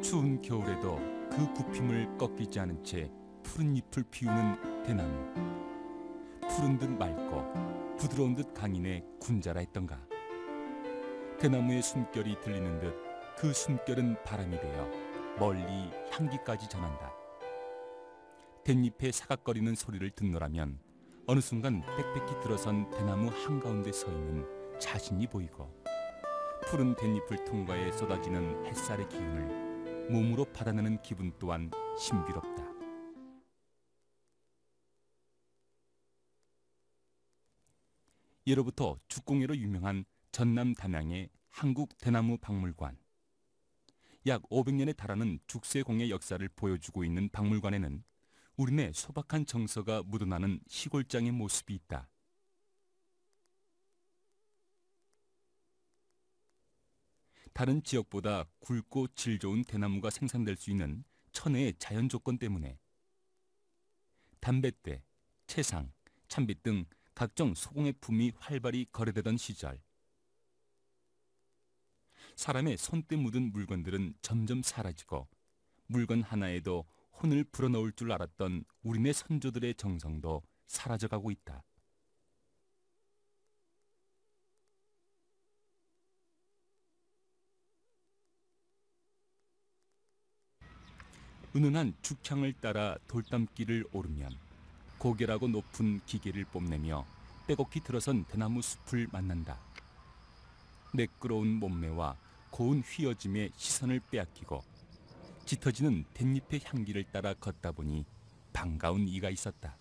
추운 겨울에도 그 굽힘을 꺾이지 않은 채 푸른 잎을 피우는 대나무. 푸른 듯 맑고 부드러운 듯 강인해 군자라 했던가. 대나무의 숨결이 들리는 듯 그 숨결은 바람이 되어 멀리 향기까지 전한다. 댄잎에 사각거리는 소리를 듣노라면 어느 순간 빽빽히 들어선 대나무 한가운데 서 있는 자신이 보이고 푸른 댄잎을 통과해 쏟아지는 햇살의 기운을 몸으로 받아내는 기분 또한 신비롭다. 예로부터 죽공예로 유명한 전남 담양의 한국대나무박물관. 약 500년에 달하는 죽세공예 역사를 보여주고 있는 박물관에는 우리네 소박한 정서가 묻어나는 시골장의 모습이 있다. 다른 지역보다 굵고 질 좋은 대나무가 생산될 수 있는 천혜의 자연 조건 때문에 담뱃대, 채상, 참빗 등 각종 소공예품이 활발히 거래되던 시절, 사람의 손때 묻은 물건들은 점점 사라지고 물건 하나에도 혼을 불어넣을 줄 알았던 우리네 선조들의 정성도 사라져가고 있다. 은은한 죽창을 따라 돌담길을 오르면 고결하고 높은 기계를 뽐내며 빼곡히 들어선 대나무 숲을 만난다. 매끄러운 몸매와 고운 휘어짐에 시선을 빼앗기고 짙어지는 댄잎의 향기를 따라 걷다 보니 반가운 이가 있었다.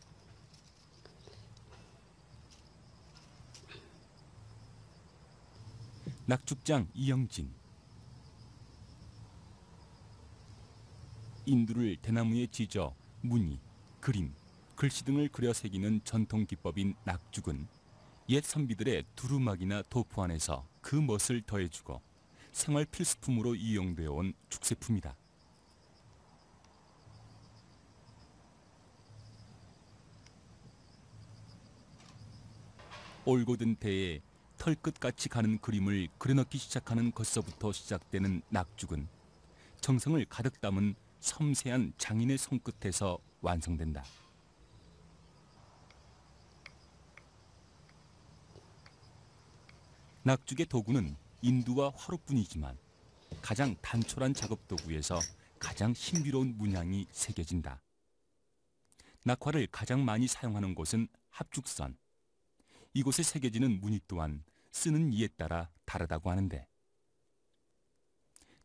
낙죽장 이영진. 인두를 대나무에 지져 무늬, 그림, 글씨 등을 그려 새기는 전통 기법인 낙죽은 옛 선비들의 두루마기나 도포 안에서 그 멋을 더해주고 생활 필수품으로 이용되어 온 죽세품이다. 올곧은 대에 털끝같이 가는 그림을 그려넣기 시작하는 것서부터 시작되는 낙죽은 정성을 가득 담은 섬세한 장인의 손끝에서 완성된다. 낙죽의 도구는 인두와 화로뿐이지만 가장 단촐한 작업 도구에서 가장 신비로운 문양이 새겨진다. 낙화를 가장 많이 사용하는 곳은 합죽선. 이곳에 새겨지는 무늬 또한 쓰는 이에 따라 다르다고 하는데,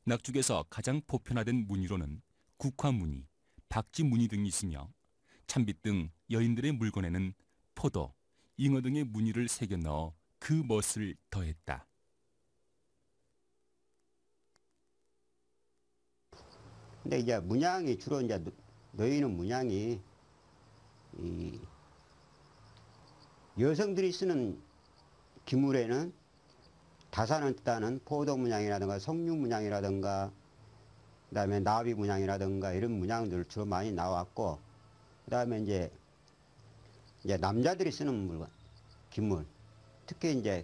낙죽에서 가장 보편화된 무늬로는 국화무늬, 박쥐무늬 등이 있으며 참빗 등 여인들의 물건에는 포도, 잉어 등의 무늬를 새겨 넣어 그 멋을 더했다. 근데 이제 문양이 주로 이제 놓이는 문양이 이 여성들이 쓰는 기물에는 다산을 뜻하는 포도 문양이라든가 석류 문양이라든가 그다음에 나비 문양이라든가 이런 문양들 주로 많이 나왔고, 그다음에 이제 남자들이 쓰는 물건, 기물, 특히 이제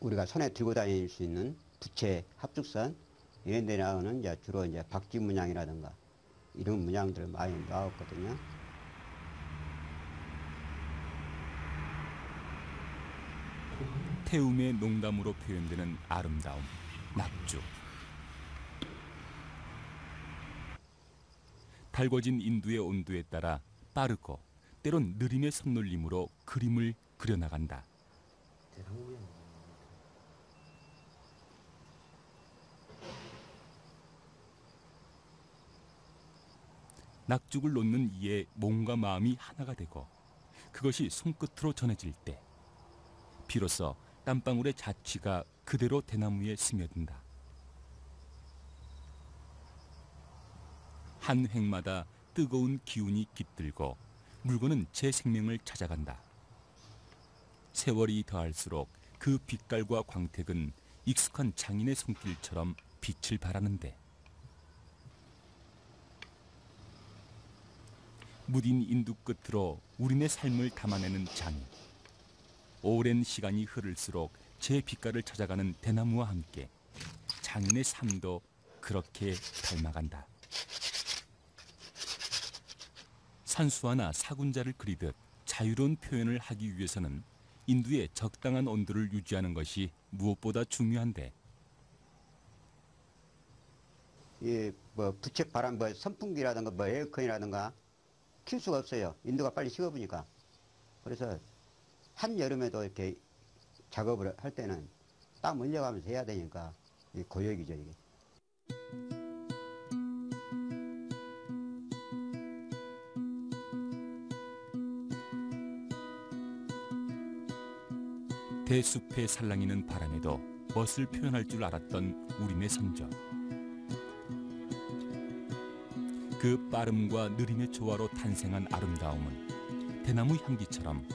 우리가 손에 들고 다닐 수 있는 부채, 합죽선 이런 데 나오는 이제 주로 이제 박쥐 문양이라든가 이런 문양들 많이 나왔거든요. 태움의 농담으로 표현되는 아름다움, 낙죽. 달궈진 인두의 온도에 따라 빠르고 때론 느림의 손놀림으로 그림을 그려나간다. 낙죽을 놓는 이에 몸과 마음이 하나가 되고 그것이 손끝으로 전해질 때 비로소 땀방울의 자취가 그대로 대나무에 스며든다. 한 획마다 뜨거운 기운이 깃들고 물건은 제 생명을 찾아간다. 세월이 더할수록 그 빛깔과 광택은 익숙한 장인의 손길처럼 빛을 발하는데, 무딘 인두 끝으로 우리네 삶을 담아내는 장인. 오랜 시간이 흐를수록 제 빛깔을 찾아가는 대나무와 함께 장인의 삶도 그렇게 닮아간다. 산수화나 사군자를 그리듯 자유로운 표현을 하기 위해서는 인두의 적당한 온도를 유지하는 것이 무엇보다 중요한데, 이 뭐 부채 바람 뭐 선풍기라든가 뭐 에어컨이라든가 킬 수가 없어요. 인도가 빨리 식어보니까. 그래서 한여름에도 이렇게 작업을 할 때는 땀 흘려가면서 해야 되니까 이 고역이죠, 이게. 대숲에 살랑이는 바람에도 멋을 표현할 줄 알았던 우리네 선조. 그 빠름과 느림의 조화로 탄생한 아름다움은 대나무 향기처럼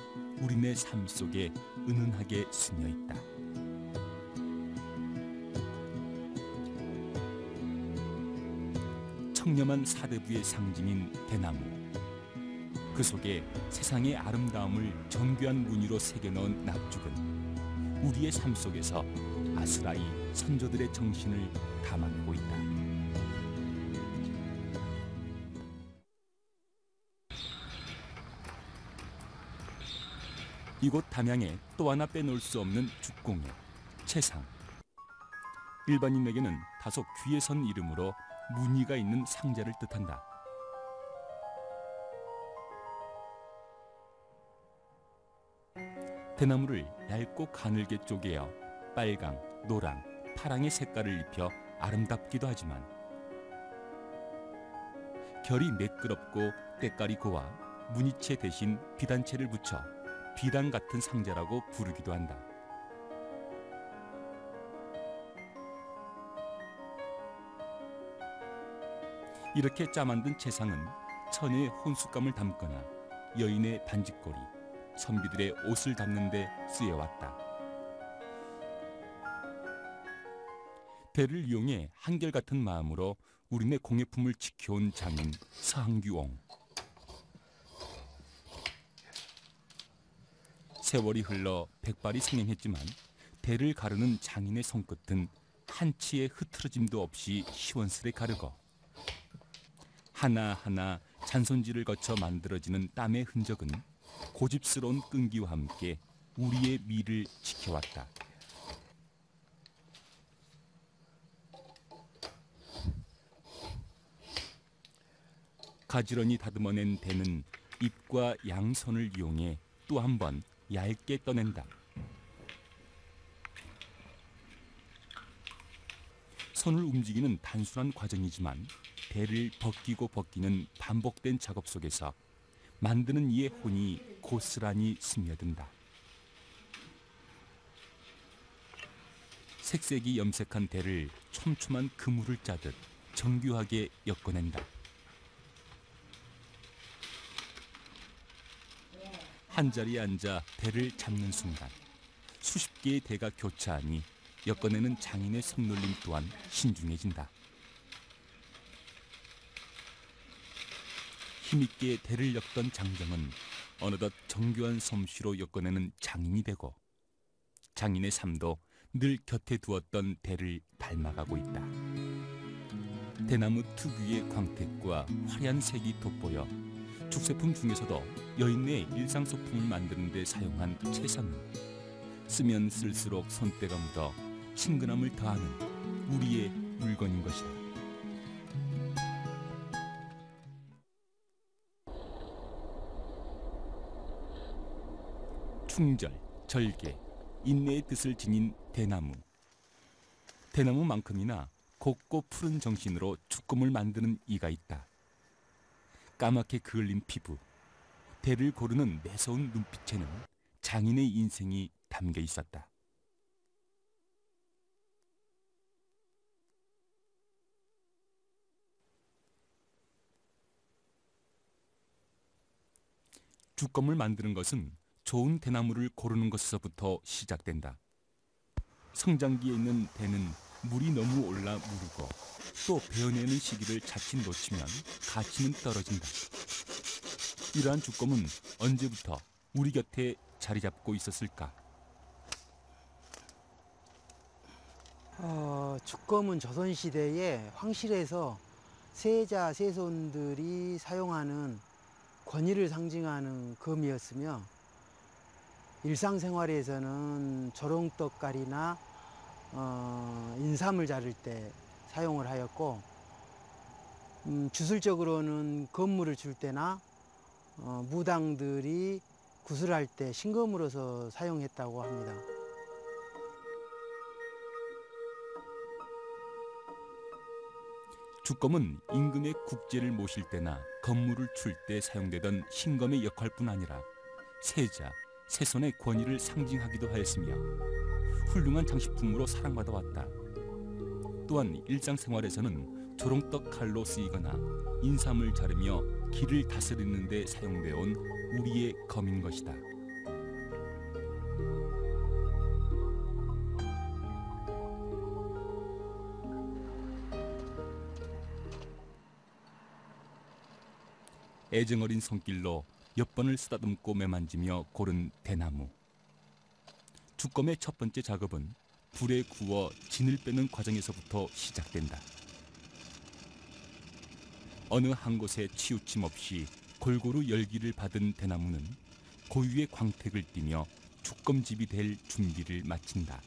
우리네 삶 속에 은은하게 스며 있다. 청렴한 사대부의 상징인 대나무. 그 속에 세상의 아름다움을 정교한 무늬로 새겨넣은 납죽은 우리의 삶 속에서 아스라이 선조들의 정신을 담아내고 있다. 이곳 담양에 또 하나 빼놓을 수 없는 죽공예, 채상. 일반인에게는 다소 귀에 선 이름으로 무늬가 있는 상자를 뜻한다. 대나무를 얇고 가늘게 쪼개어 빨강, 노랑, 파랑의 색깔을 입혀 아름답기도 하지만 결이 매끄럽고 때깔이 고와 무늬체 대신 비단체를 붙여 비단 같은 상자라고 부르기도 한다. 이렇게 짜 만든 채상은 처녀의 혼숙감을 담거나 여인의 반짓거리, 선비들의 옷을 담는 데 쓰여왔다. 대를 이용해 한결같은 마음으로 우리네 공예품을 지켜온 장인 서항규옹. 세월이 흘러 백발이 생행했지만 대를 가르는 장인의 손끝은 한치의 흐트러짐도 없이 시원스레 가르고 하나하나 잔손질을 거쳐 만들어지는 땀의 흔적은 고집스러운 끈기와 함께 우리의 미를 지켜왔다. 가지런히 다듬어낸 대는 입과 양손을 이용해 또 한 번 얇게 떠낸다. 손을 움직이는 단순한 과정이지만 대를 벗기고 벗기는 반복된 작업 속에서 만드는 이의 혼이 고스란히 스며든다. 색색이 염색한 대를 촘촘한 그물을 짜듯 정교하게 엮어낸다. 한자리에 앉아 대를 잡는 순간 수십 개의 대가 교차하니 엮어내는 장인의 손놀림 또한 신중해진다. 힘있게 대를 엮던 장정은 어느덧 정교한 솜씨로 엮어내는 장인이 되고 장인의 삶도 늘 곁에 두었던 대를 닮아가고 있다. 대나무 특유의 광택과 화려한 색이 돋보여 죽제품 중에서도 여인의 일상소품을 만드는 데 사용한 채상은 쓰면 쓸수록 손때가 묻어 친근함을 더하는 우리의 물건인 것이다. 충절, 절개, 인내의 뜻을 지닌 대나무. 대나무만큼이나 곱고 푸른 정신으로 죽금을 만드는 이가 있다. 까맣게 그을린 피부, 대를 고르는 매서운 눈빛에는 장인의 인생이 담겨 있었다. 죽검을 만드는 것은 좋은 대나무를 고르는 것에서부터 시작된다. 성장기에 있는 대는 물이 너무 올라 무르고 또 베어내는 시기를 자칫 놓치면 가치는 떨어진다. 이러한 죽검은 언제부터 우리 곁에 자리 잡고 있었을까? 주검은 조선시대에 황실에서 세자, 세손들이 사용하는 권위를 상징하는 검이었으며 일상생활에서는 조롱떡갈이나 인삼을 자를 때 사용을 하였고 주술적으로는 건물을 줄 때나 무당들이 구슬할 때 신검으로서 사용했다고 합니다. 주검은 임금의 국제를 모실 때나 건물을 출 때 사용되던 신검의 역할뿐 아니라 세자, 세손의 권위를 상징하기도 하였으며 훌륭한 장식품으로 사랑받아 왔다. 또한 일상생활에서는 조롱떡 칼로 쓰이거나 인삼을 자르며 길을 다스리는 데 사용되어 온 우리의 검인 것이다. 애정어린 손길로 몇 번을 쓰다듬고 매만지며 고른 대나무. 주검의 첫 번째 작업은 불에 구워 진을 빼는 과정에서부터 시작된다. 어느 한 곳에 치우침 없이 골고루 열기를 받은 대나무는 고유의 광택을 띠며 주검집이 될 준비를 마친다.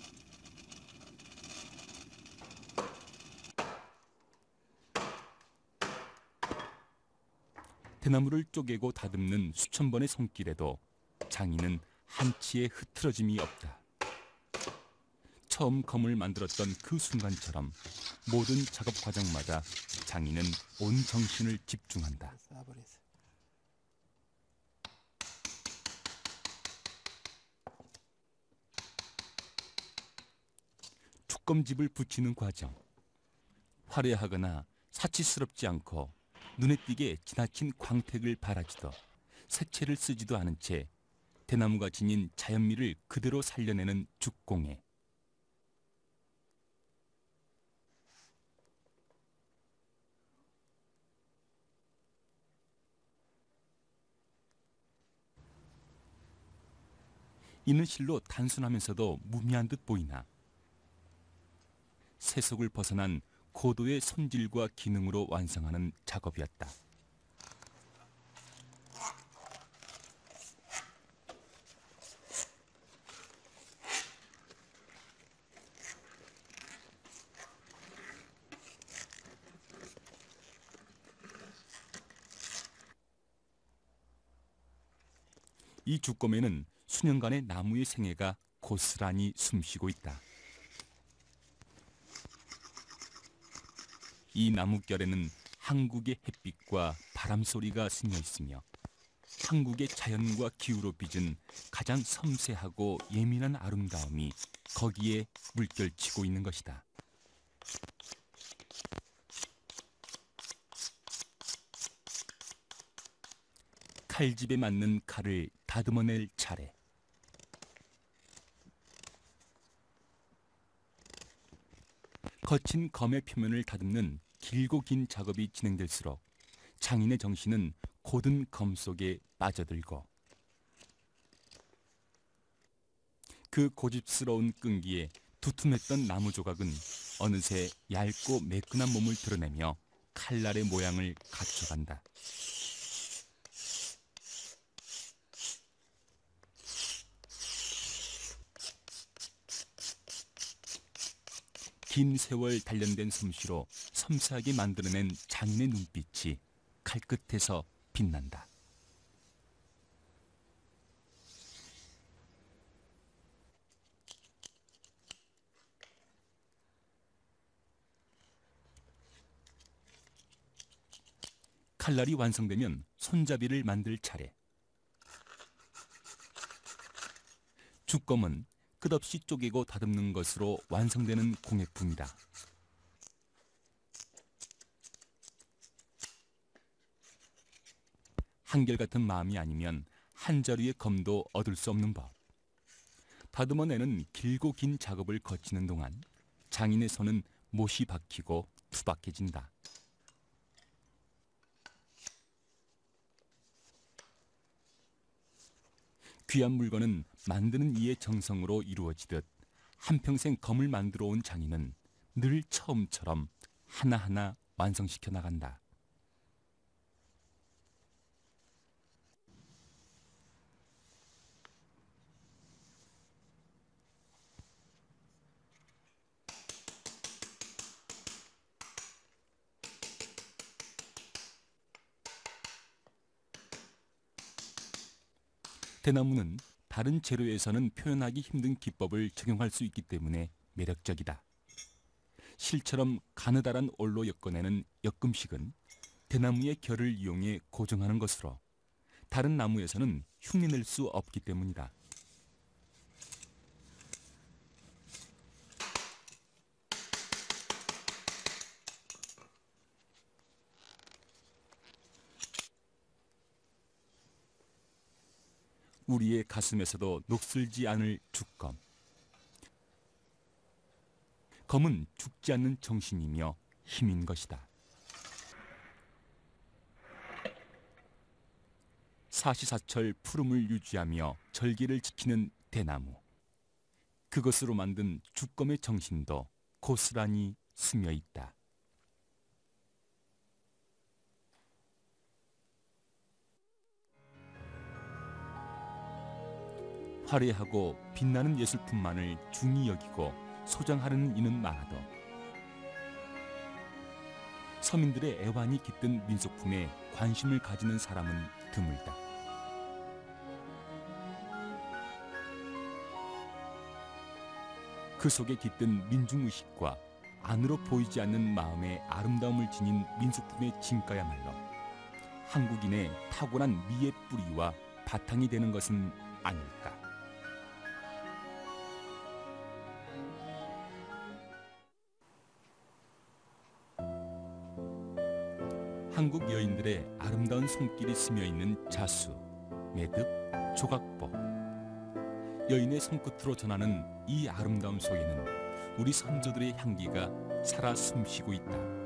대나무를 쪼개고 다듬는 수천 번의 손길에도 장인은 한치의 흐트러짐이 없다. 처음 검을 만들었던 그 순간처럼 모든 작업 과정마다 장인은 온 정신을 집중한다. 주검집을 붙이는 과정. 화려하거나 사치스럽지 않고 눈에 띄게 지나친 광택을 바라지도 색채를 쓰지도 않은 채 대나무가 지닌 자연미를 그대로 살려내는 죽공예. 이는 실로 단순하면서도 무미한 듯 보이나 세속을 벗어난 고도의 손질과 기능으로 완성하는 작업이었다. 이 주검에는 수년간의 나무의 생애가 고스란히 숨쉬고 있다. 이 나뭇결에는 한국의 햇빛과 바람 소리가 스며 있으며 한국의 자연과 기후로 빚은 가장 섬세하고 예민한 아름다움이 거기에 물결치고 있는 것이다. 칼집에 맞는 칼을 다듬어낼 차례. 거친 검의 표면을 다듬는 길고 긴 작업이 진행될수록 장인의 정신은 고든 검 속에 빠져들고 그 고집스러운 끈기에 두툼했던 나무 조각은 어느새 얇고 매끈한 몸을 드러내며 칼날의 모양을 갖춰간다. 긴 세월 단련된 솜씨로 섬세하게 만들어낸 장인의 눈빛이 칼끝에서 빛난다. 칼날이 완성되면 손잡이를 만들 차례. 주검은 끝없이 쪼개고 다듬는 것으로 완성되는 공예품이다. 한결같은 마음이 아니면 한 자루의 검도 얻을 수 없는 법. 다듬어내는 길고 긴 작업을 거치는 동안 장인의 손은 못이 박히고 투박해진다. 귀한 물건은 만드는 이의 정성으로 이루어지듯 한평생 검을 만들어 온 장인은 늘 처음처럼 하나하나 완성시켜 나간다. 대나무는 다른 재료에서는 표현하기 힘든 기법을 적용할 수 있기 때문에 매력적이다. 실처럼 가느다란 올로 엮어내는 엮음식은 대나무의 결을 이용해 고정하는 것으로 다른 나무에서는 흉내낼 수 없기 때문이다. 우리의 가슴에서도 녹슬지 않을 죽검. 검은 죽지 않는 정신이며 힘인 것이다. 사시사철 푸름을 유지하며 절기를 지키는 대나무. 그것으로 만든 죽검의 정신도 고스란히 스며 있다. 화려하고 빛나는 예술품만을 중히 여기고 소장하려는 이는 많아도 서민들의 애환이 깃든 민속품에 관심을 가지는 사람은 드물다. 그 속에 깃든 민중의식과 안으로 보이지 않는 마음의 아름다움을 지닌 민속품의 진가야말로 한국인의 타고난 미의 뿌리와 바탕이 되는 것은 아닐까. 한국 여인들의 아름다운 손길이 스며있는 자수, 매듭, 조각보. 여인의 손끝으로 전하는 이 아름다움 속에는 우리 선조들의 향기가 살아 숨쉬고 있다.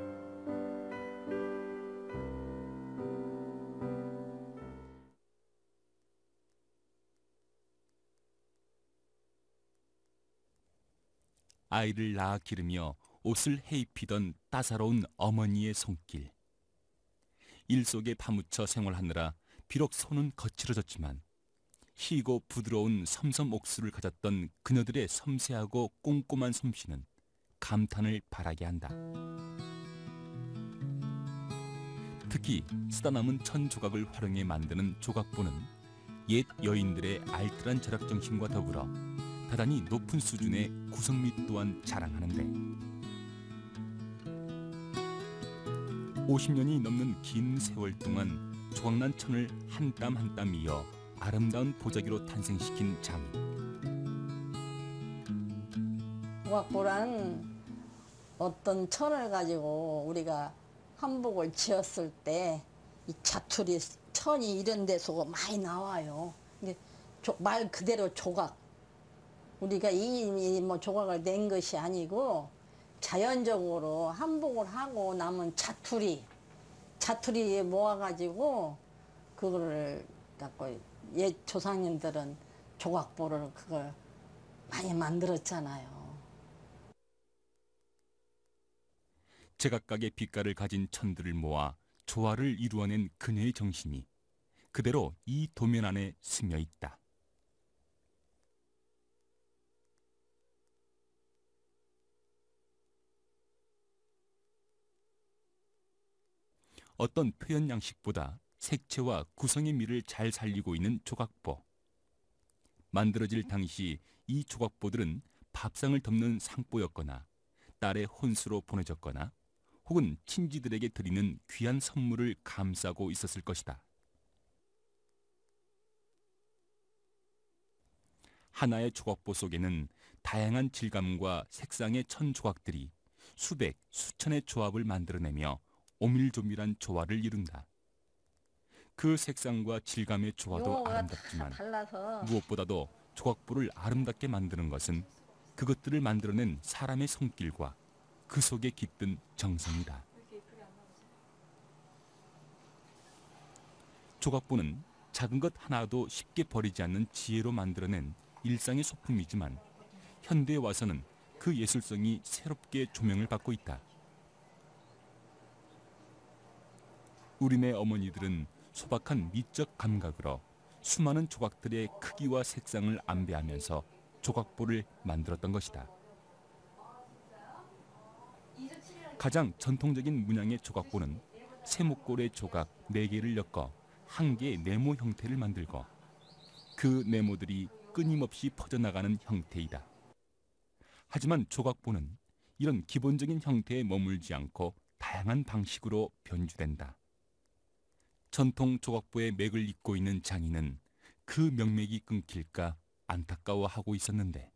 아이를 낳아 기르며 옷을 해입히던 따사로운 어머니의 손길. 일 속에 파묻혀 생활하느라 비록 손은 거칠어졌지만 희고 부드러운 섬섬 옥수를 가졌던 그녀들의 섬세하고 꼼꼼한 솜씨는 감탄을 바라게 한다. 특히 쓰다 남은 천 조각을 활용해 만드는 조각보는 옛 여인들의 알뜰한 절약 정신과 더불어 대단히 높은 수준의 구성미 또한 자랑하는데 50년이 넘는 긴 세월 동안 조각난 천을 한 땀 한 땀 이어 아름다운 보자기로 탄생시킨 장인. 조각보란 어떤 천을 가지고 우리가 한복을 지었을 때 이 자투리 천이 이런 데서 많이 나와요. 근데 말 그대로 조각. 우리가 뭐 조각을 낸 것이 아니고 자연적으로 한복을 하고 남은 자투리에 모아가지고 그거를 갖고 옛 조상님들은 조각보를 그걸 많이 만들었잖아요. 제각각의 빛깔을 가진 천들을 모아 조화를 이루어낸 그녀의 정신이 그대로 이 도면 안에 스며 있다. 어떤 표현 양식보다 색채와 구성의 미를 잘 살리고 있는 조각보. 만들어질 당시 이 조각보들은 밥상을 덮는 상보였거나 딸의 혼수로 보내졌거나 혹은 친지들에게 드리는 귀한 선물을 감싸고 있었을 것이다. 하나의 조각보 속에는 다양한 질감과 색상의 천 조각들이 수백, 수천의 조합을 만들어내며 오밀조밀한 조화를 이룬다. 그 색상과 질감의 조화도 용어가 아름답지만 다 달라서 무엇보다도 조각보를 아름답게 만드는 것은 그것들을 만들어낸 사람의 손길과 그 속에 깃든 정성이다. 조각보는 작은 것 하나도 쉽게 버리지 않는 지혜로 만들어낸 일상의 소품이지만 현대에 와서는 그 예술성이 새롭게 조명을 받고 있다. 우리네 어머니들은 소박한 미적 감각으로 수많은 조각들의 크기와 색상을 안배하면서 조각보를 만들었던 것이다. 가장 전통적인 문양의 조각보는 세목골의 조각 4개를 엮어 한 개의 네모 형태를 만들고 그 네모들이 끊임없이 퍼져나가는 형태이다. 하지만 조각보는 이런 기본적인 형태에 머물지 않고 다양한 방식으로 변주된다. 전통 조각보의 맥을 잇고 있는 장인은 그 명맥이 끊길까 안타까워하고 있었는데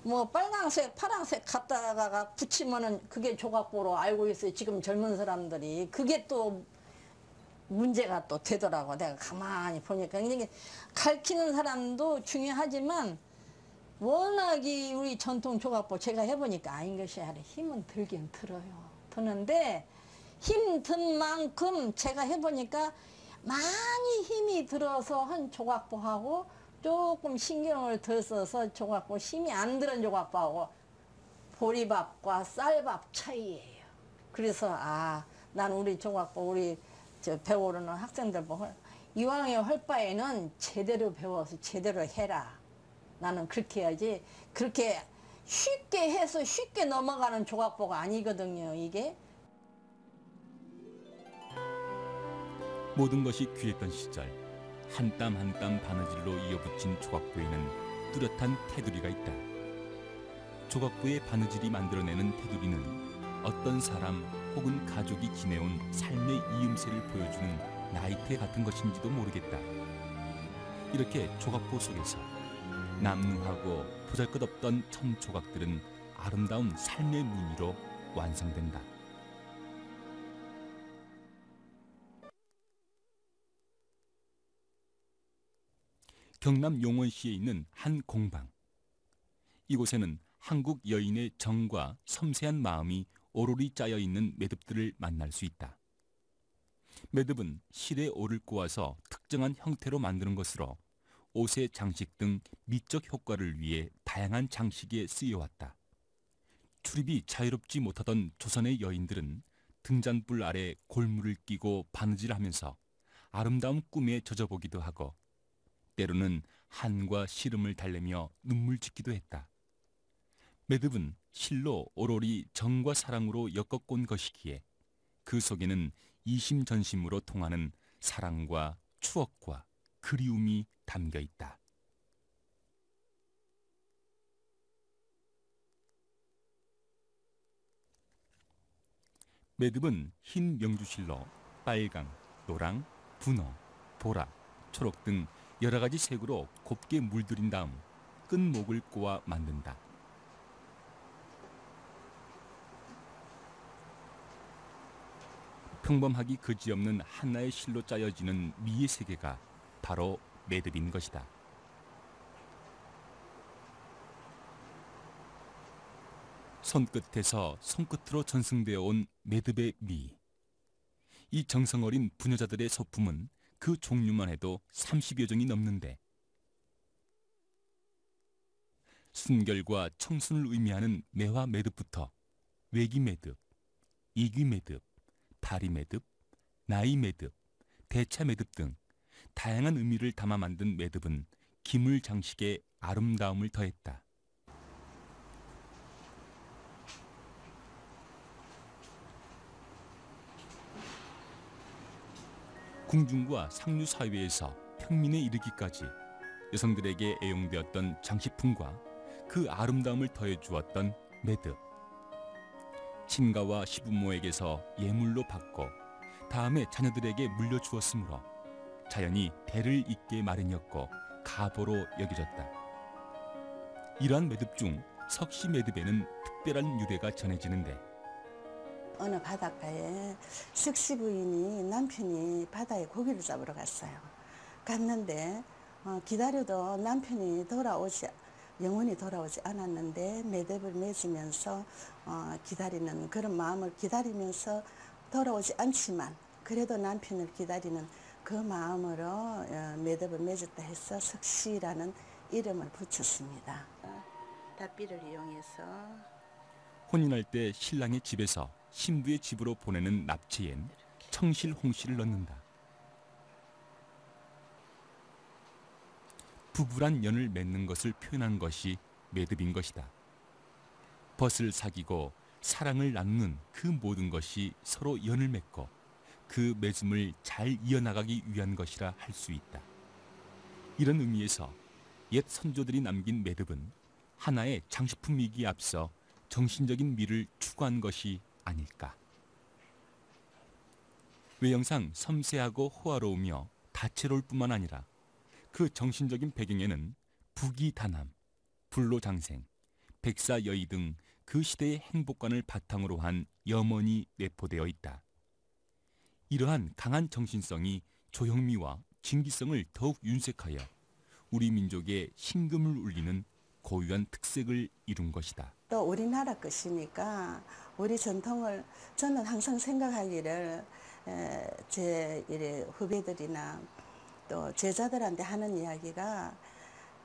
뭐 빨강색, 파랑색 갖다가 붙이면은 그게 조각보로 알고 있어요. 지금 젊은 사람들이. 그게 또 문제가 또 되더라고. 내가 가만히 보니까. 이게 가르치는 사람도 중요하지만 워낙이 우리 전통 조각보 제가 해보니까 아닌 것이 아니라 힘은 들긴 들어요. 드는데 힘 든 만큼 제가 해보니까 많이 힘이 들어서 한 조각보하고 조금 신경을 덜 써서 조각보 힘이 안 들은 조각보하고 보리밥과 쌀밥 차이예요. 그래서 난 우리 조각보 우리 배우는 학생들 보고 이왕에 할 바에는 제대로 배워서 제대로 해라. 나는 그렇게 해야지 그렇게 쉽게 해서 쉽게 넘어가는 조각보가 아니거든요. 이게. 모든 것이 귀했던 시절 한 땀 한 땀 바느질로 이어붙인 조각보에는 뚜렷한 테두리가 있다. 조각보의 바느질이 만들어내는 테두리는 어떤 사람 혹은 가족이 지내온 삶의 이음새를 보여주는 나이테 같은 것인지도 모르겠다. 이렇게 조각보 속에서 남루하고 보잘것없던 천조각들은 아름다운 삶의 무늬로 완성된다. 경남 용원시에 있는 한 공방. 이곳에는 한국 여인의 정과 섬세한 마음이 오롯이 짜여 있는 매듭들을 만날 수 있다. 매듭은 실에 올을 꼬아서 특정한 형태로 만드는 것으로 옷의 장식 등 미적 효과를 위해 다양한 장식에 쓰여왔다. 출입이 자유롭지 못하던 조선의 여인들은 등잔불 아래 골무를 끼고 바느질하면서 아름다운 꿈에 젖어보기도 하고 때로는 한과 시름을 달래며 눈물 짓기도 했다. 매듭은 실로 오로리 정과 사랑으로 엮어꼰 것이기에 그 속에는 이심전심으로 통하는 사랑과 추억과 그리움이 담겨 있다. 매듭은 흰 명주실로 빨강, 노랑, 분홍, 보라, 초록 등 여러 가지 색으로 곱게 물들인 다음 끝목을 꼬아 만든다. 평범하기 그지없는 하나의 실로 짜여지는 미의 세계가 바로 매듭인 것이다. 손끝에서 손끝으로 전승되어 온 매듭의 미. 이 정성 어린 부녀자들의 소품은 그 종류만 해도 30여 종이 넘는데 순결과 청순을 의미하는 매화 매듭부터 외기 매듭, 이귀 매듭, 파리 매듭, 나이 매듭, 대차 매듭 등 다양한 의미를 담아 만든 매듭은 기물 장식에 아름다움을 더했다. 궁중과 상류 사회에서 평민에 이르기까지 여성들에게 애용되었던 장식품과 그 아름다움을 더해주었던 매듭. 친가와 시부모에게서 예물로 받고 다음에 자녀들에게 물려주었으므로 자연히 대를 잇게 마련이었고 가보로 여겨졌다. 이러한 매듭 중 석시 매듭에는 특별한 유래가 전해지는데 어느 바닷가에 석시 부인이 남편이 바다에 고기를 잡으러 갔어요. 갔는데 기다려도 남편이 영원히 돌아오지 않았는데 매듭을 맺으면서 기다리는 그런 마음을 기다리면서 돌아오지 않지만 그래도 남편을 기다리는 그 마음으로 매듭을 맺었다 해서 석시라는 이름을 붙였습니다. 세탁비를 이용해서 혼인할 때 신랑의 집에서 신부의 집으로 보내는 납치엔 청실 홍시를 넣는다. 부부란 연을 맺는 것을 표현한 것이 매듭인 것이다. 벗을 사귀고 사랑을 나누는 그 모든 것이 서로 연을 맺고 그 맺음을 잘 이어나가기 위한 것이라 할 수 있다. 이런 의미에서 옛 선조들이 남긴 매듭은 하나의 장식품이기에 앞서 정신적인 미를 추구한 것이 아닐까. 외형상 섬세하고 호화로우며 다채로울 뿐만 아니라 그 정신적인 배경에는 부귀단함, 불로장생, 백사여의 등 그 시대의 행복관을 바탕으로 한 염원이 내포되어 있다. 이러한 강한 정신성이 조형미와 진기성을 더욱 윤색하여 우리 민족의 신금을 울리는 고유한 특색을 이룬 것이다. 또 우리나라 것이니까 우리 전통을 저는 항상 생각하기를 제 이래 후배들이나 또 제자들한테 하는 이야기가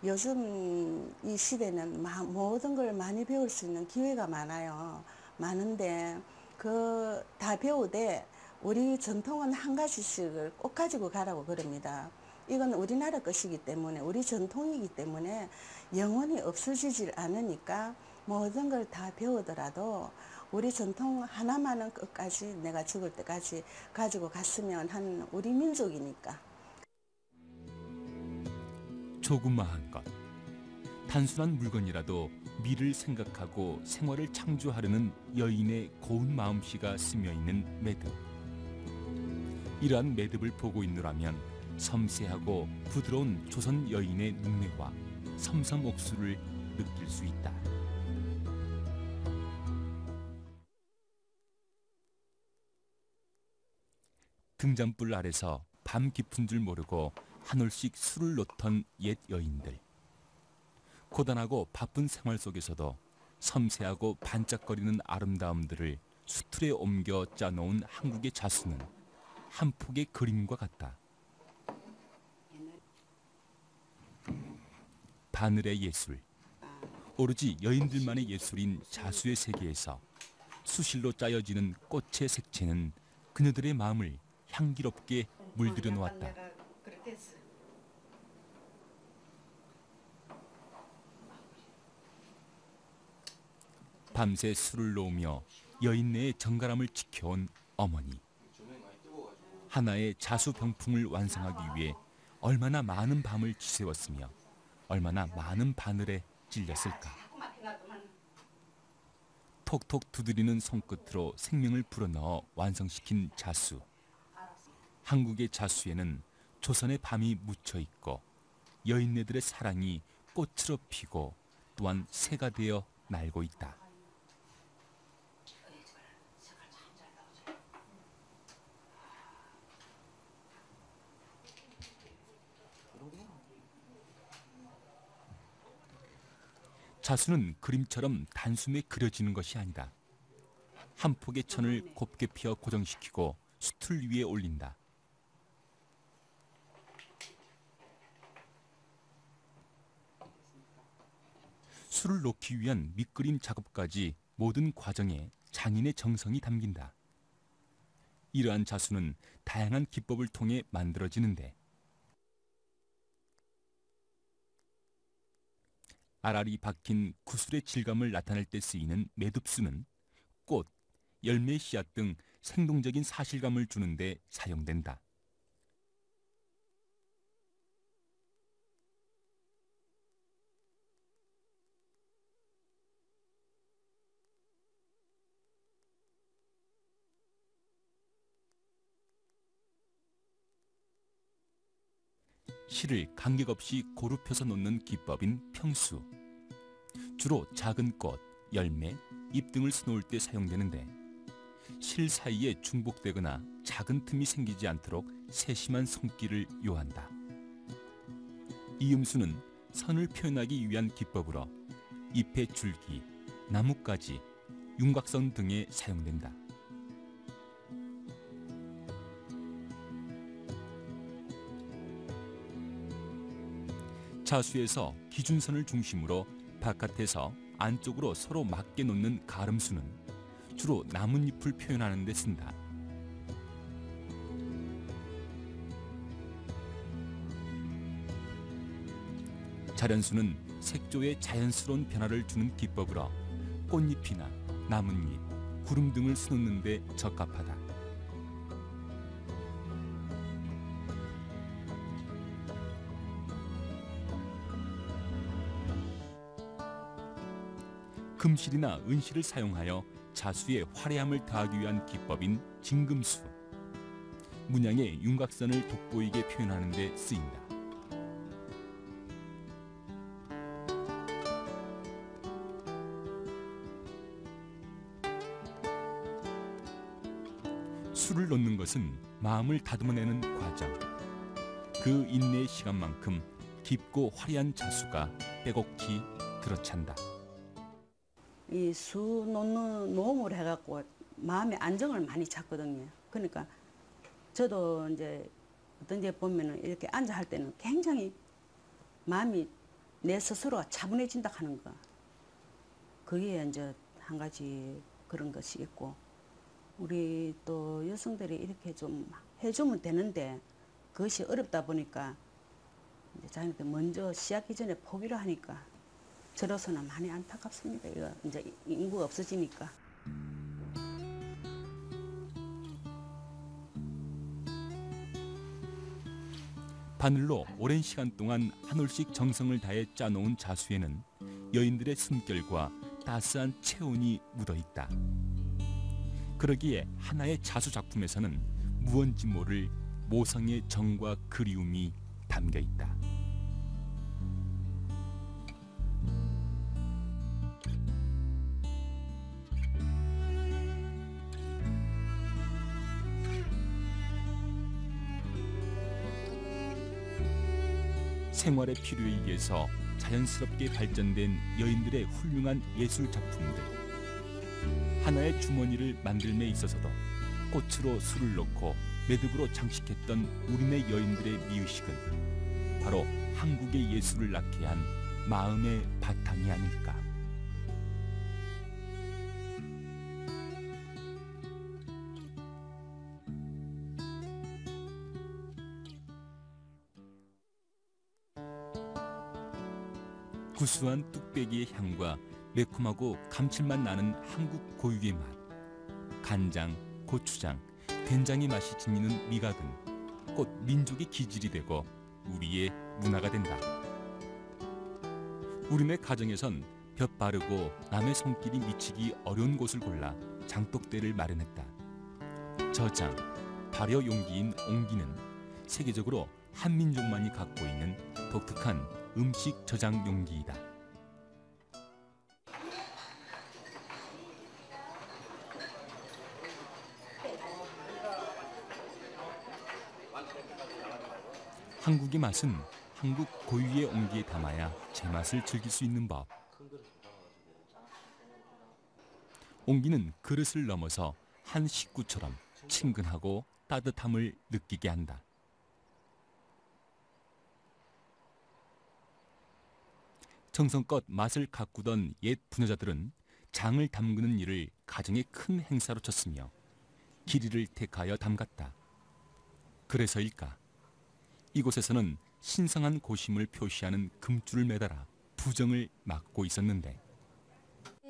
요즘 이 시대는 모든 걸 많이 배울 수 있는 기회가 많아요. 많은데 그 다 배우되 우리 전통은 한 가지씩을 꼭 가지고 가라고 그럽니다. 이건 우리나라 것이기 때문에 우리 전통이기 때문에 영원히 없어지질 않으니까 모든 걸 다 배우더라도 우리 전통 하나만은 끝까지 내가 죽을 때까지 가지고 갔으면 하는 우리 민족이니까. 조그마한 것, 단순한 물건이라도 미를 생각하고 생활을 창조하려는 여인의 고운 마음씨가 스며있는 매듭. 이러한 매듭을 보고 있노라면 섬세하고 부드러운 조선 여인의 눈매와 섬섬옥수를 느낄 수 있다. 등잔불 아래서 밤 깊은 줄 모르고 한 올씩 술을 놓던 옛 여인들. 고단하고 바쁜 생활 속에서도 섬세하고 반짝거리는 아름다움들을 수틀에 옮겨 짜놓은 한국의 자수는 한 폭의 그림과 같다. 바늘의 예술, 오로지 여인들만의 예술인 자수의 세계에서 수실로 짜여지는 꽃의 색채는 그녀들의 마음을 향기롭게 물들여 놓았다. 밤새 술을 놓으며 여인네의 정갈함을 지켜온 어머니. 하나의 자수 병풍을 완성하기 위해 얼마나 많은 밤을 지새웠으며 얼마나 많은 바늘에 찔렸을까. 톡톡 두드리는 손끝으로 생명을 불어넣어 완성시킨 자수. 한국의 자수에는 조선의 밤이 묻혀 있고 여인네들의 사랑이 꽃으로 피고 또한 새가 되어 날고 있다. 자수는 그림처럼 단숨에 그려지는 것이 아니다. 한 폭의 천을 곱게 펴 고정시키고 수틀 위에 올린다. 술을 놓기 위한 밑그림 작업까지 모든 과정에 장인의 정성이 담긴다. 이러한 자수는 다양한 기법을 통해 만들어지는데 알알이 박힌 구슬의 질감을 나타낼 때 쓰이는 매듭수는 꽃, 열매, 씨앗 등 생동적인 사실감을 주는 데 사용된다. 실을 간격 없이 고루 펴서 놓는 기법인 평수. 주로 작은 꽃, 열매, 잎 등을 수놓을 때 사용되는데 실 사이에 중복되거나 작은 틈이 생기지 않도록 세심한 손길을 요한다. 이 음수는 선을 표현하기 위한 기법으로 잎의 줄기, 나뭇가지, 윤곽선 등에 사용된다. 자수에서 기준선을 중심으로 바깥에서 안쪽으로 서로 맞게 놓는 가름수는 주로 나뭇잎을 표현하는 데 쓴다. 자련수는 색조에 자연스러운 변화를 주는 기법으로 꽃잎이나 나뭇잎, 구름 등을 수놓는 데 적합하다. 금실이나 은실을 사용하여 자수의 화려함을 더하기 위한 기법인 진금수. 문양의 윤곽선을 돋보이게 표현하는 데 쓰인다. 술을 놓는 것은 마음을 다듬어내는 과정. 그 인내의 시간만큼 깊고 화려한 자수가 빼곡히 들어찬다. 이 수 놓는 노음을 해갖고 마음의 안정을 많이 찾거든요. 그러니까 저도 이제 어떤 데 보면은 이렇게 앉아 할 때는 굉장히 마음이 내 스스로가 차분해진다 하는 거. 그게 이제 한 가지 그런 것이 있고, 우리 또 여성들이 이렇게 좀 해주면 되는데 그것이 어렵다 보니까 이제 자기한테 먼저 시작기 전에 포기를 하니까 저로서는 많이 안타깝습니다. 이거 이제 인구가 없어지니까. 바늘로 오랜 시간 동안 한 올씩 정성을 다해 짜놓은 자수에는 여인들의 숨결과 따스한 체온이 묻어있다. 그러기에 하나의 자수 작품에서는 무언지 모를 모성의 정과 그리움이 담겨있다. 생활의 필요에 의해서 자연스럽게 발전된 여인들의 훌륭한 예술 작품들. 하나의 주머니를 만들매 있어서도 꽃으로 술을 넣고 매듭으로 장식했던 우리네 여인들의 미의식은 바로 한국의 예술을 낳게 한 마음의 바탕이 아닐까. 구수한 뚝배기의 향과 매콤하고 감칠맛 나는 한국 고유의 맛. 간장, 고추장, 된장의 맛이 지니는 미각은 곧 민족의 기질이 되고 우리의 문화가 된다. 우리네 가정에선 볕 바르고 남의 손길이 미치기 어려운 곳을 골라 장독대를 마련했다. 저장, 발효 용기인 옹기는 세계적으로 한 민족만이 갖고 있는 독특한 음식 저장 용기이다. 한국의 맛은 한국 고유의 옹기에 담아야 제맛을 즐길 수 있는 법. 옹기는 그릇을 넘어서 한 식구처럼 친근하고 따뜻함을 느끼게 한다. 정성껏 맛을 가꾸던 옛 부녀자들은 장을 담그는 일을 가정의 큰 행사로 쳤으며 길이를 택하여 담갔다. 그래서일까? 이곳에서는 신성한 고심을 표시하는 금줄을 매달아 부정을 막고 있었는데.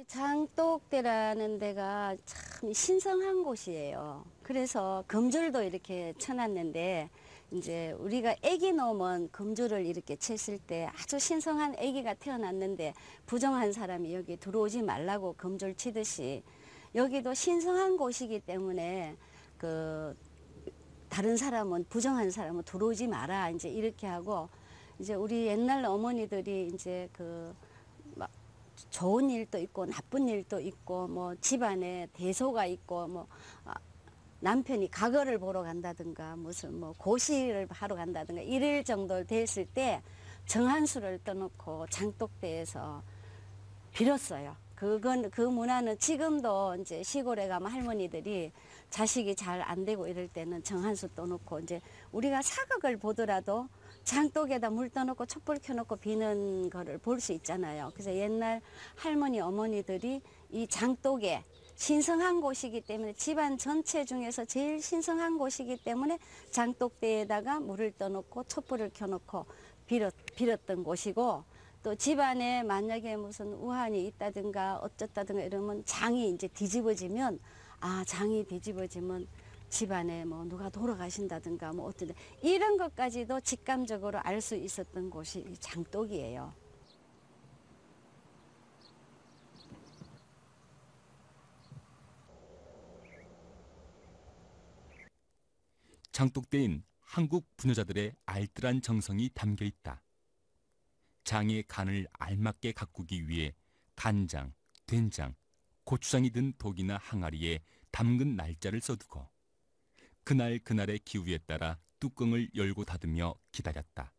장독대라는 데가 참 신성한 곳이에요. 그래서 금줄도 이렇게 쳐놨는데, 이제 우리가 아기 놓으면 금줄을 이렇게 쳤을 때 아주 신성한 아기가 태어났는데 부정한 사람이 여기 들어오지 말라고 금줄 치듯이 여기도 신성한 곳이기 때문에 다른 사람은, 부정한 사람은 들어오지 마라, 이제 이렇게 하고, 이제 우리 옛날 어머니들이 이제 막 좋은 일도 있고 나쁜 일도 있고, 뭐 집안에 대소가 있고, 뭐 남편이 가거를 보러 간다든가 무슨 뭐 고시를 하러 간다든가 이럴 정도 됐을 때 정한수를 떠놓고 장독대에서 빌었어요. 그 문화는 지금도 이제 시골에 가면 할머니들이 자식이 잘 안 되고 이럴 때는 정한수 떠놓고, 이제 우리가 사극을 보더라도 장독에다 물 떠놓고 촛불 켜놓고 비는 거를 볼 수 있잖아요. 그래서 옛날 할머니 어머니들이 이 장독에 신성한 곳이기 때문에 집안 전체 중에서 제일 신성한 곳이기 때문에 장독대에다가 물을 떠놓고 촛불을 켜놓고 빌었던 곳이고, 또 집안에 만약에 무슨 우환이 있다든가 어쩌다든가 이러면 장이 이제 뒤집어지면, 장이 뒤집어지면 집안에 뭐 누가 돌아가신다든가 뭐 어떤 이런 것까지도 직감적으로 알 수 있었던 곳이 이 장독이에요. 장독대엔 한국 부녀자들의 알뜰한 정성이 담겨 있다. 장의 간을 알맞게 가꾸기 위해 간장, 된장, 고추장이 든 독이나 항아리에 담근 날짜를 써두고 그날그날의 기후에 따라 뚜껑을 열고 닫으며 기다렸다.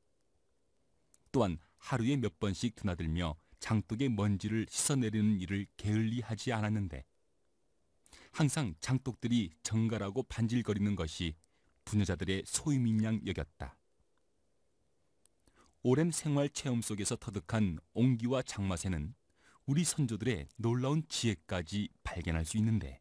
또한 하루에 몇 번씩 드나들며 장독의 먼지를 씻어내리는 일을 게을리하지 않았는데, 항상 장독들이 정갈하고 반질거리는 것이 부녀자들의 소임인 양 여겼다. 오랜 생활 체험 속에서 터득한 옹기와 장맛에는 우리 선조들의 놀라운 지혜까지 발견할 수 있는데,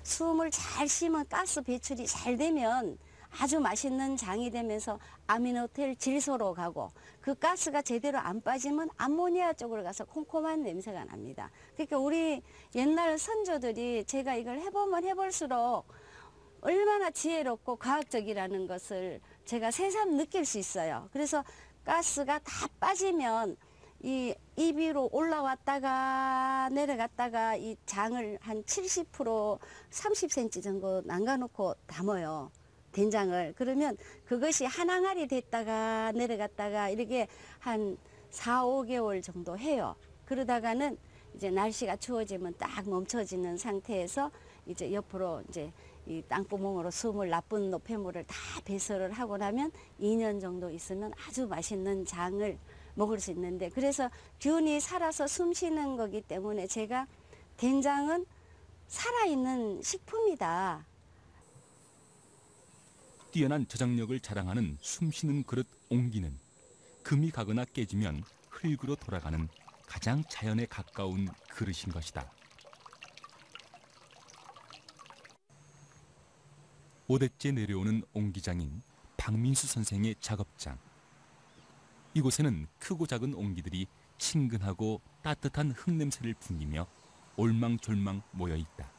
숨을 잘 쉬면 가스 배출이 잘 되면 아주 맛있는 장이 되면서 아미노텔 질소로 가고, 그 가스가 제대로 안 빠지면 암모니아 쪽으로 가서 콩콩한 냄새가 납니다. 그러니까 우리 옛날 선조들이 제가 이걸 해보면 해볼수록 얼마나 지혜롭고 과학적이라는 것을 제가 새삼 느낄 수 있어요. 그래서 가스가 다 빠지면 이 입 위로 올라왔다가 내려갔다가 이 장을 한 70% 30cm 정도 남겨놓고 담아요. 된장을. 그러면 그것이 한 항아리 됐다가 내려갔다가 이렇게 한 4, 5개월 정도 해요. 그러다가는 이제 날씨가 추워지면 딱 멈춰지는 상태에서 이제 옆으로 이제 이 땅구멍으로 숨을 나쁜 노폐물을 다 배설을 하고 나면 2년 정도 있으면 아주 맛있는 장을 먹을 수 있는데, 그래서 균이 살아서 숨 쉬는 거기 때문에 제가 된장은 살아있는 식품이다. 뛰어난 저장력을 자랑하는 숨쉬는 그릇 옹기는 금이 가거나 깨지면 흙으로 돌아가는 가장 자연에 가까운 그릇인 것이다. 5대째 내려오는 옹기장인 박민수 선생의 작업장. 이곳에는 크고 작은 옹기들이 친근하고 따뜻한 흙냄새를 풍기며 올망졸망 모여 있다.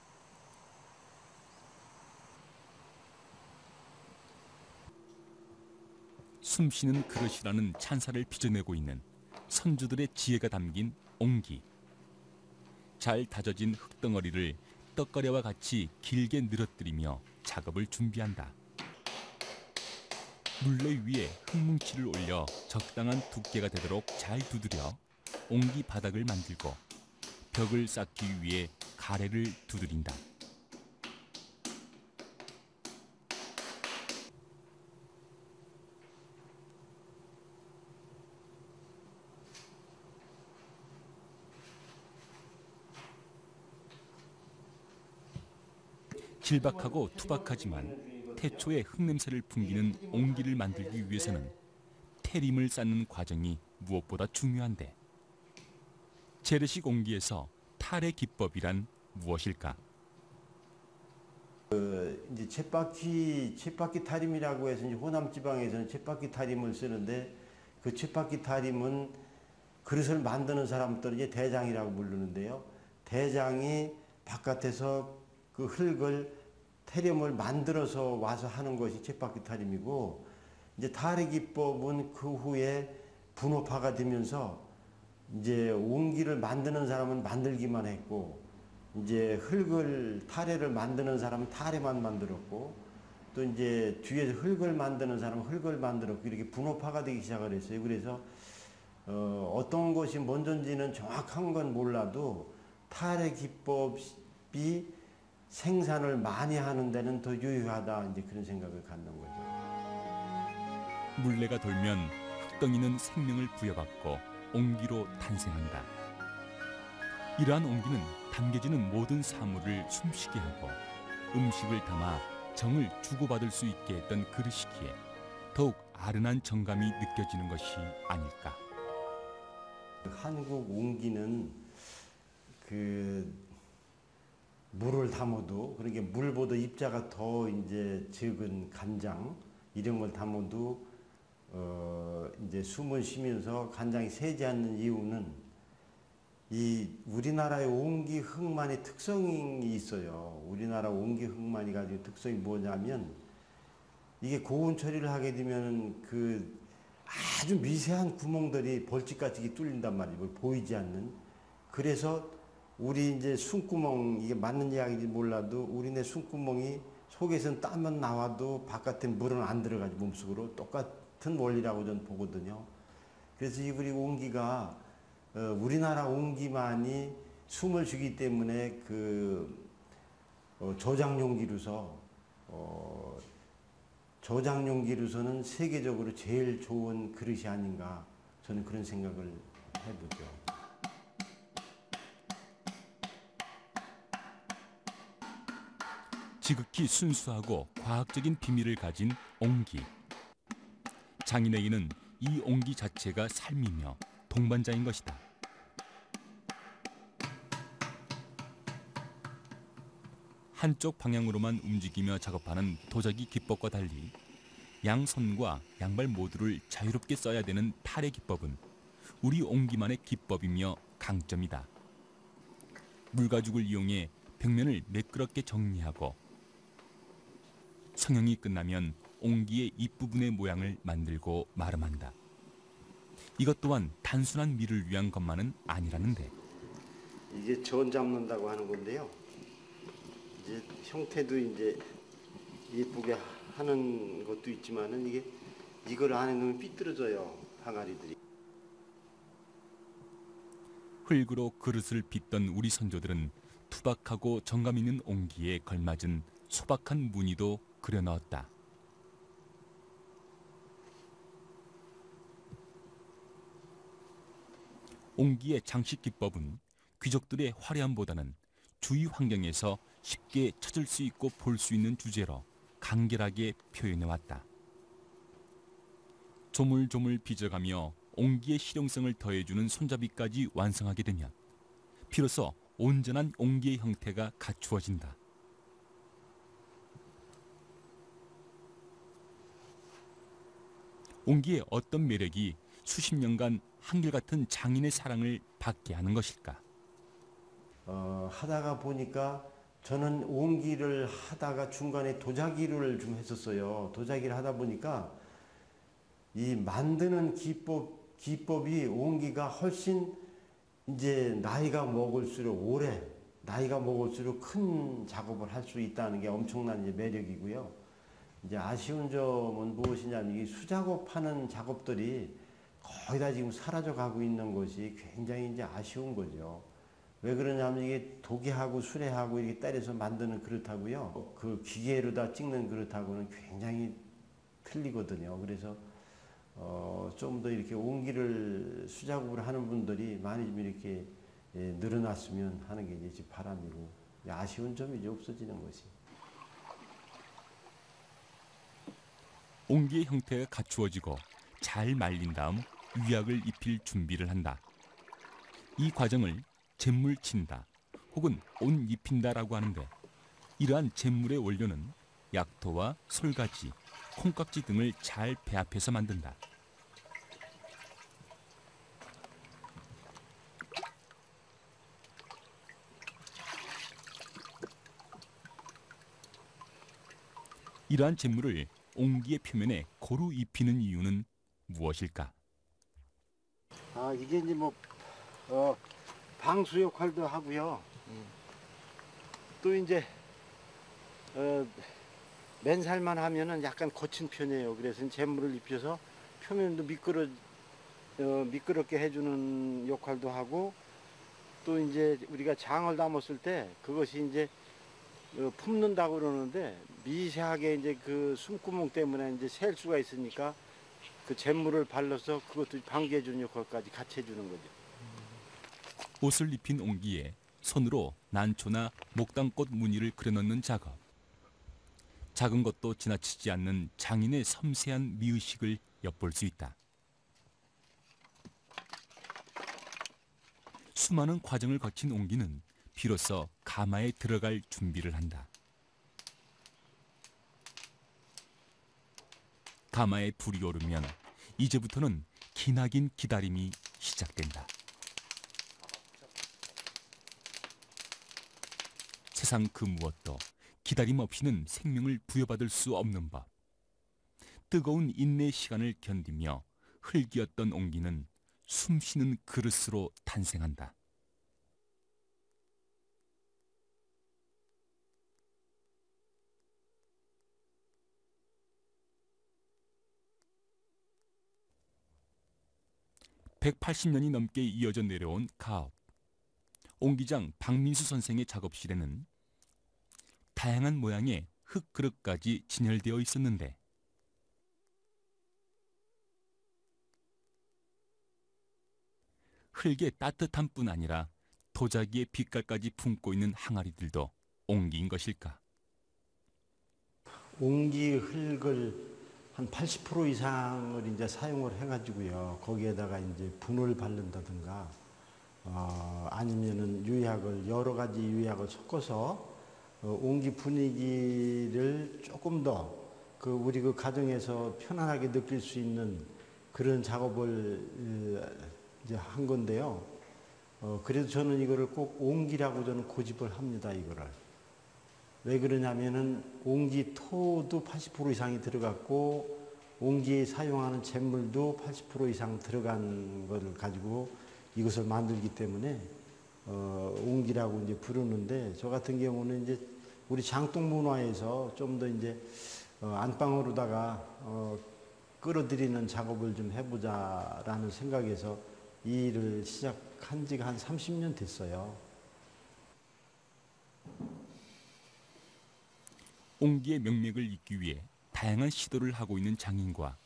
숨쉬는 그릇이라는 찬사를 빚어내고 있는 선조들의 지혜가 담긴 옹기. 잘 다져진 흙덩어리를 떡거리와 같이 길게 늘어뜨리며 작업을 준비한다. 물레 위에 흙뭉치를 올려 적당한 두께가 되도록 잘 두드려 옹기 바닥을 만들고 벽을 쌓기 위해 가래를 두드린다. 질박하고 투박하지만 태초의 흙냄새를 풍기는 옹기를 만들기 위해서는 태림을 쌓는 과정이 무엇보다 중요한데, 재래식 옹기에서 탈의 기법이란 무엇일까? 이제 쳇바퀴 타림이라고 해서 이제 호남 지방에서는 쳇바퀴 타림을 쓰는데, 그 쳇바퀴 타림은 그릇을 만드는 사람들을 이제 대장이라고 부르는데요. 대장이 바깥에서 그 흙을 태렴을 만들어서 와서 하는 것이 쳇바퀴 타림이고, 이제 탈의 기법은 그 후에 분업화가 되면서 이제 옹기를 만드는 사람은 만들기만 했고, 이제 흙을 타래를 만드는 사람은 타래만 만들었고, 또 이제 뒤에서 흙을 만드는 사람은 흙을 만들었고, 이렇게 분업화가 되기 시작을 했어요. 그래서 어떤 것이 먼저인지는 정확한 건 몰라도 탈의 기법이 생산을 많이 하는 데는 더 유효하다, 이제 그런 생각을 갖는 거죠. 물레가 돌면 흙덩이는 생명을 부여받고 옹기로 탄생한다. 이러한 옹기는 담겨지는 모든 사물을 숨쉬게 하고 음식을 담아 정을 주고받을 수 있게 했던 그릇이기에 더욱 아른한 정감이 느껴지는 것이 아닐까. 한국 옹기는 그 물을 담아도 그러니까 물보다 입자가 더 이제 적은 간장 이런 걸 담아도 이제 숨을 쉬면서 간장이 새지 않는 이유는 이 우리나라의 옹기 흑만의 특성이 있어요. 우리나라 옹기 흑만이 가지고 특성이 뭐냐면 이게 고온 처리를 하게 되면 그 아주 미세한 구멍들이 벌집같이 뚫린단 말이에요. 보이지 않는. 그래서 우리 이제 숨구멍, 이게 맞는 이야기인지 몰라도 우리네 숨구멍이 속에서는 땀만 나와도 바깥에 물은 안 들어가지 몸속으로. 똑같은 원리라고 저는 보거든요. 그래서 이 우리 옹기가 우리나라 옹기만이 숨을 쉬기 때문에 그 저장용기로서는 세계적으로 제일 좋은 그릇이 아닌가 저는 그런 생각을 해보죠. 지극히 순수하고 과학적인 비밀을 가진 옹기. 장인에게는 이 옹기 자체가 삶이며 동반자인 것이다. 한쪽 방향으로만 움직이며 작업하는 도자기 기법과 달리 양손과 양발 모두를 자유롭게 써야 되는 팔의 기법은 우리 옹기만의 기법이며 강점이다. 물가죽을 이용해 벽면을 매끄럽게 정리하고 성형이 끝나면 옹기의 윗부분의 모양을 만들고 마름한다. 이것 또한 단순한 미를 위한 것만은 아니라는데. 이게 전 잡는다고 하는 건데요. 이제 형태도 이제 예쁘게 하는 것도 있지만은 이걸 안에 넣으면 삐뚤어져요, 항아리들이. 흙으로 그릇을 빚던 우리 선조들은 투박하고 정감 있는 옹기에 걸맞은 소박한 무늬도 그려 넣었다. 옹기의 장식 기법은 귀족들의 화려함보다는 주위 환경에서 쉽게 찾을 수 있고 볼 수 있는 주제로 간결하게 표현해왔다. 조물조물 빚어가며 옹기의 실용성을 더해주는 손잡이까지 완성하게 되면 비로소 온전한 옹기의 형태가 갖추어진다. 옹기의 어떤 매력이 수십 년간 한결같은 장인의 사랑을 받게 하는 것일까? 하다가 보니까 저는 옹기를 하다가 중간에 도자기를 좀 했었어요. 도자기를 하다 보니까 이 만드는 기법이 옹기가 훨씬 이제 나이가 먹을수록 큰 작업을 할 수 있다는 게 엄청난 이제 매력이고요. 이제 아쉬운 점은 무엇이냐면 이 수작업하는 작업들이 거의 다 지금 사라져 가고 있는 것이 굉장히 이제 아쉬운 거죠. 왜 그러냐면 이게 독이하고 수레하고 이렇게 때려서 만드는 그릇하고요. 그 기계로다 찍는 그릇하고는 굉장히 틀리거든요. 그래서 좀 더 이렇게 옹기를 수작업을 하는 분들이 많이 좀 이렇게 늘어났으면 하는 게 이제 바람이고 아쉬운 점이 이제 없어지는 것이. 옹기의 형태가 갖추어지고 잘 말린 다음 위약을 입힐 준비를 한다. 이 과정을 잿물 친다 혹은 옷 입힌다라고 하는데 이러한 잿물의 원료는 약토와 솔가지, 콩깍지 등을 잘 배합해서 만든다. 이러한 잿물을 옹기의 표면에 고루 입히는 이유는 무엇일까? 이게 이제 방수 역할도 하고요. 또 이제 맨살만 하면은 약간 거친 편이에요. 그래서 잿물을 입혀서 표면도 미끄럽게 해주는 역할도 하고, 또 이제 우리가 장을 담았을 때 그것이 이제 품는다고 그러는데 미세하게 이제 그 숨구멍 때문에 이제 셀 수가 있으니까 그 잿물을 발라서 그것도 방지해주는 역할까지 같이 해주는 거죠. 옷을 입힌 옹기에 손으로 난초나 목당꽃 무늬를 그려넣는 작업. 작은 것도 지나치지 않는 장인의 섬세한 미의식을 엿볼 수 있다. 수많은 과정을 거친 옹기는 비로소 가마에 들어갈 준비를 한다. 가마에 불이 오르면 이제부터는 기나긴 기다림이 시작된다. 세상 그 무엇도 기다림 없이는 생명을 부여받을 수 없는 법. 뜨거운 인내 시간을 견디며 흙이었던 옹기는 숨쉬는 그릇으로 탄생한다. (180년이) 넘게 이어져 내려온 가업. 옹기장 박민수 선생의 작업실에는 다양한 모양의 흙그릇까지 진열되어 있었는데 흙의 따뜻함 뿐 아니라 도자기의 빛깔까지 품고 있는 항아리들도 옹기인 것일까? 옹기 흙을 한 80% 이상을 이제 사용을 해가지고요. 거기에다가 이제 분을 바른다든가, 아니면은 유약을, 여러 가지 유약을 섞어서 옹기 분위기를 조금 더 우리 그 가정에서 편안하게 느낄 수 있는 그런 작업을 이제 한 건데요. 그래도 저는 이거를 꼭 옹기라고 저는 고집을 합니다, 이거를. 왜 그러냐면은 옹기 토도 80% 이상이 들어갔고 옹기에 사용하는 잿물도 80% 이상 들어간 걸 가지고 이것을 만들기 때문에 옹기라고 이제 부르는데, 저 같은 경우는 이제 우리 장동 문화에서 좀 더 이제 안방으로다가 끌어들이는 작업을 좀 해보자라는 생각에서 이 일을 시작한 지가 한 30년 됐어요. 옹기의 명맥을 잇기 위해 다양한 시도를 하고 있는 장인과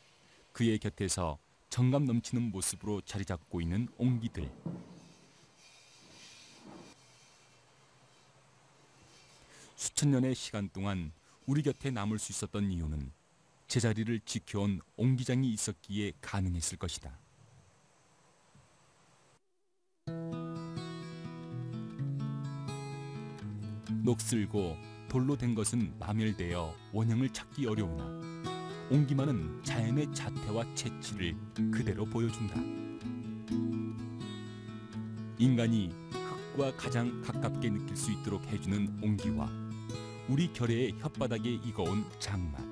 그의 곁에서 정감 넘치는 모습으로 자리 잡고 있는 옹기들. 수천 년의 시간 동안 우리 곁에 남을 수 있었던 이유는 제자리를 지켜온 옹기장이 있었기에 가능했을 것이다. 녹슬고 돌로 된 것은 마멸되어 원형을 찾기 어려우나 옹기만은 자연의 자태와 채취를 그대로 보여준다. 인간이 흙과 가장 가깝게 느낄 수 있도록 해주는 옹기와 우리 결의의 혓바닥에 익어온 장맛.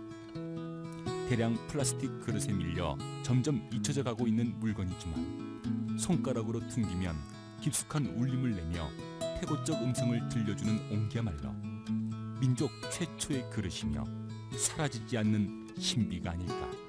대량 플라스틱 그릇에 밀려 점점 잊혀져 가고 있는 물건이지만 손가락으로 퉁기면 깊숙한 울림을 내며 태고적 음성을 들려주는 옹기야말로 민족 최초의 그릇이며 사라지지 않는 신비가 아닐까.